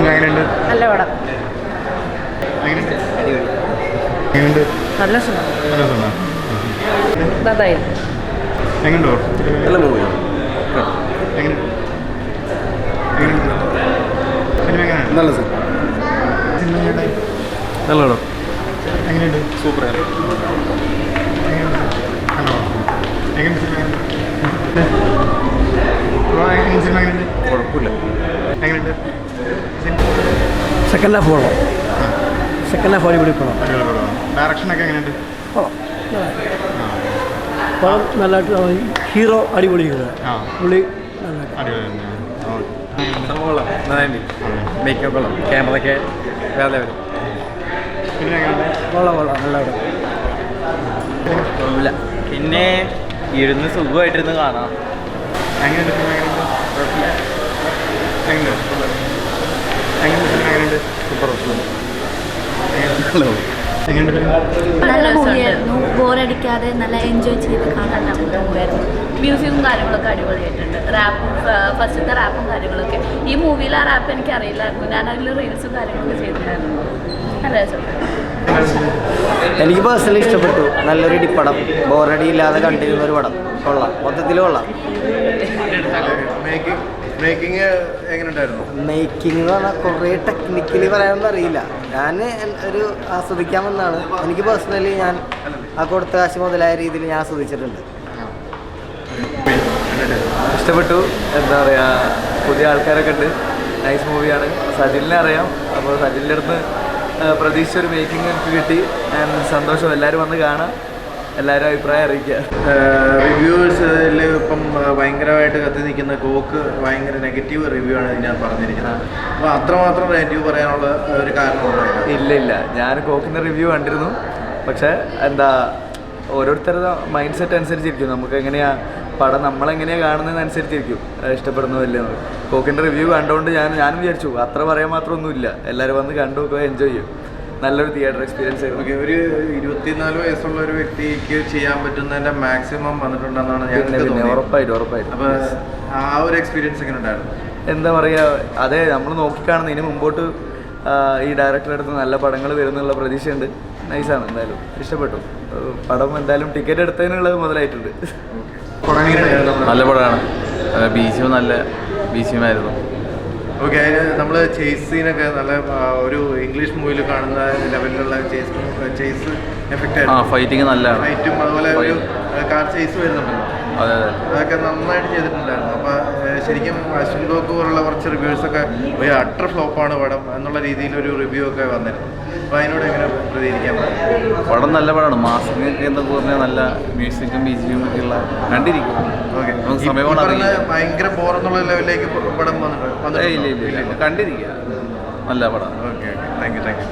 Cinema എങ്ങനെയുണ്ട്? നല്ല പടം. എങ്ങനെയുണ്ട്? നല്ല സിനിമ. നല്ല സിനിമ. എങ്ങനെയുണ്ടോ? നല്ല മൂവി. എങ്ങനെയുണ്ട്? സിനിമ എങ്ങനെയാണ്? നല്ല സിനിമ. സിനിമ എങ്ങനെയുണ്ട്? നല്ല പടം. എങ്ങനെയുണ്ട്? സൂപ്പർ. എങ്ങനെയുണ്ട്? കണ്ടോ? എങ്ങനെയുണ്ട് സിനിമ? സിനിമ എങ്ങനെയുണ്ട്? കുഴപ്പമില്ല. എങ്ങനെയുണ്ട്? സെക്കൻഡ് ഹാഫ് പോകണം. സെക്കൻഡ് ഹാഫ് അടിപൊളി പടം. ഡയറക്ഷനൊക്കെ എങ്ങനെയുണ്ട്? പടം നല്ലതായിട്ട് ഹീറോ അടിപൊളി ഹീറോ പുള്ളി മേക്കപ്പ് കൊള്ളാം. ക്യാമറയൊക്കെ വേറെ വരും. കൊള്ളാം കൊള്ളാം നല്ല പടം. കുഴപ്പമില്ല. പിന്നെ ഇരുന്ന് സുഖമായിട്ടിരുന്ന് കാണാം. എങ്ങനെയുണ്ട് സിനിമ? എങ്ങനെയുണ്ട്? എങ്ങനെയുണ്ട്? സൂപ്പർ. നല്ല മൂവിയായിരുന്നു. ബോറടിക്കാതെ നല്ല എൻജോയ് ചെയ്ത് കാണാൻ മൂവിയായിരുന്നു. മ്യൂസിക്കും കാര്യങ്ങളൊക്കെ അടിപൊളിയായിട്ടുണ്ട്. റാപ്പും ഫസ്റ്റത്തെ റാപ്പും കാര്യങ്ങളൊക്കെ. ഈ മൂവിയിൽ ആ റാപ്പ് എനിക്ക് അറിയില്ലായിരുന്നു. ഞാൻ അതിൽ റീൽസും കാര്യങ്ങളൊക്കെ ചെയ്തിട്ടുണ്ടായിരുന്നു. നല്ല രസമുണ്ട്. എനിക്ക് പേഴ്സണലി ഇഷ്ടപ്പെട്ടു. നല്ലൊരു ഇടിപ്പടം, ബോറടി ഇല്ലാതെ കണ്ടിരുന്ന ഒരു പടം. കൊള്ളാം, മൊത്തത്തിൽ കൊള്ളാം. മേക്കിംഗ് എങ്ങനെയുണ്ടായിരുന്നു? മേക്കിംഗ് എന്ന് പറഞ്ഞാൽ കുറേ ടെക്നിക്കലി പറയാനൊന്നും അറിയില്ല. ഞാൻ ഒരു ആസ്വദിക്കാൻ വന്നാണ്. എനിക്ക് പേഴ്സണലി ഞാൻ ആ കൊടുത്ത കാശ് മുതലായ രീതിയിൽ ഞാൻ ആസ്വദിച്ചിട്ടുണ്ട്. ഇഷ്ടപ്പെട്ടു. എന്താ പറയുക, പുതിയ ആൾക്കാരൊക്കെ ഉണ്ട്. നൈസ് മൂവിയാണ്. സജിലിനെ അറിയാം. അപ്പോൾ സജിലിൻ്റെ അടുത്ത് പ്രതീക്ഷിച്ചൊരു മേക്കിംഗ് എനിക്ക് കിട്ടി. സന്തോഷം. എല്ലാവരും വന്ന് കാണാം. എല്ലാവരും അഭിപ്രായം അറിയിക്കുക. റിവ്യൂവേഴ്സിൽ ഇപ്പം ഭയങ്കരമായിട്ട് കത്തി നിൽക്കുന്ന കോക്ക് ഭയങ്കര നെഗറ്റീവ് റിവ്യൂ ആണ് ഞാൻ പറഞ്ഞിരിക്കുന്നത്. അപ്പോൾ അത്രമാത്രം നെഗറ്റീവ് പറയാനുള്ള ഒരു കാരണമുണ്ടോ? ഇല്ല. ഞാൻ കോക്കിൻ്റെ റിവ്യൂ കണ്ടിരുന്നു. പക്ഷേ എന്താ, ഓരോരുത്തരുടെ മൈൻഡ് സെറ്റ് അനുസരിച്ചിരിക്കും. നമുക്ക് എങ്ങനെയാണ് പടം നമ്മളെങ്ങനെയാണ് കാണുന്നതിനനുസരിച്ചിരിക്കും ഇഷ്ടപ്പെടുന്നതല്ലേ. കോക്കിൻ്റെ റിവ്യൂ കണ്ടുകൊണ്ട് ഞാനും വിചാരിച്ചു അത്ര പറയാൻ മാത്രമൊന്നുമില്ല. എല്ലാവരും വന്ന് കണ്ടു നോക്കുക, എൻജോയ് ചെയ്യും. നല്ലൊരു തിയേറ്റർ എക്സ്പീരിയൻസ് ആയിരുന്നു. ഒരു 24 വയസ്സുള്ള ഒരു വ്യക്തിക്ക് ചെയ്യാൻ പറ്റുന്നതിൻ്റെ മാക്സിമം വന്നിട്ടുണ്ടെന്നാണ് ഞാൻ ഉറപ്പായിട്ടും. അപ്പോൾ ആ ഒരു എക്സ്പീരിയൻസ് എങ്ങനെ ഉണ്ടായിരുന്നു? എന്താ പറയുക, അതെ നമ്മൾ നോക്കിക്കാണുന്ന ഇനി മുമ്പോട്ട് ഈ ഡയറക്ടറുടെ അടുത്ത് നല്ല പടങ്ങൾ വരുന്നുള്ള പ്രതീക്ഷയുണ്ട്. നൈസാണ്. എന്തായാലും ഇഷ്ടപ്പെട്ടു. പടം എന്തായാലും ടിക്കറ്റ് എടുത്തതിനുള്ളത് മുതലായിട്ടുണ്ട്. നല്ല പടമാണ്. ബീജിയം നല്ല ബീജിയമായിരുന്നു. ഓക്കെ. അതിന് നമ്മൾ ചേസ് സീനൊക്കെ നല്ല ഒരു ഇംഗ്ലീഷ് മൂവിയിൽ കാണുന്ന ലെവലിലുള്ള ചേസ് എഫക്റ്റ് ആയിരുന്നു. ഫൈറ്റിങ് നല്ലതാണ്. ഫൈറ്റും അതുപോലെ ഒരു കാർ ചേസ് വരുന്നുണ്ടല്ലോ. അതെ. അതൊക്കെ നന്നായിട്ട് ചെയ്തിട്ടുണ്ടായിരുന്നു. അപ്പോൾ ശരിക്കും അശ്വിൻ ഗോക്ക് പോലുള്ള കുറച്ച് റിവ്യൂസൊക്കെ ഒരു അട്ടർ ഫ്ലോപ്പാണ് പടം എന്നുള്ള രീതിയിലൊരു റിവ്യൂ ഒക്കെ വന്നിരുന്നു. അപ്പോൾ അതിനോട് എങ്ങനെ പ്രതികരിക്കാൻ പറ്റും? പടം നല്ല പടമാണ്. മാസിന് എന്നൊക്കെ പറഞ്ഞാൽ നല്ല മ്യൂസിക്കും ബീജിയും ഒക്കെ ഉള്ള കണ്ടിരിക്കും. ഓക്കെ. ഭയങ്കര ബോറെന്നുള്ള ലെവലിലേക്ക് പടം വന്നിട്ടുണ്ട്. ഇല്ല കണ്ടിരിക്കുക. നല്ല പടം. ഓക്കെ. Thank you.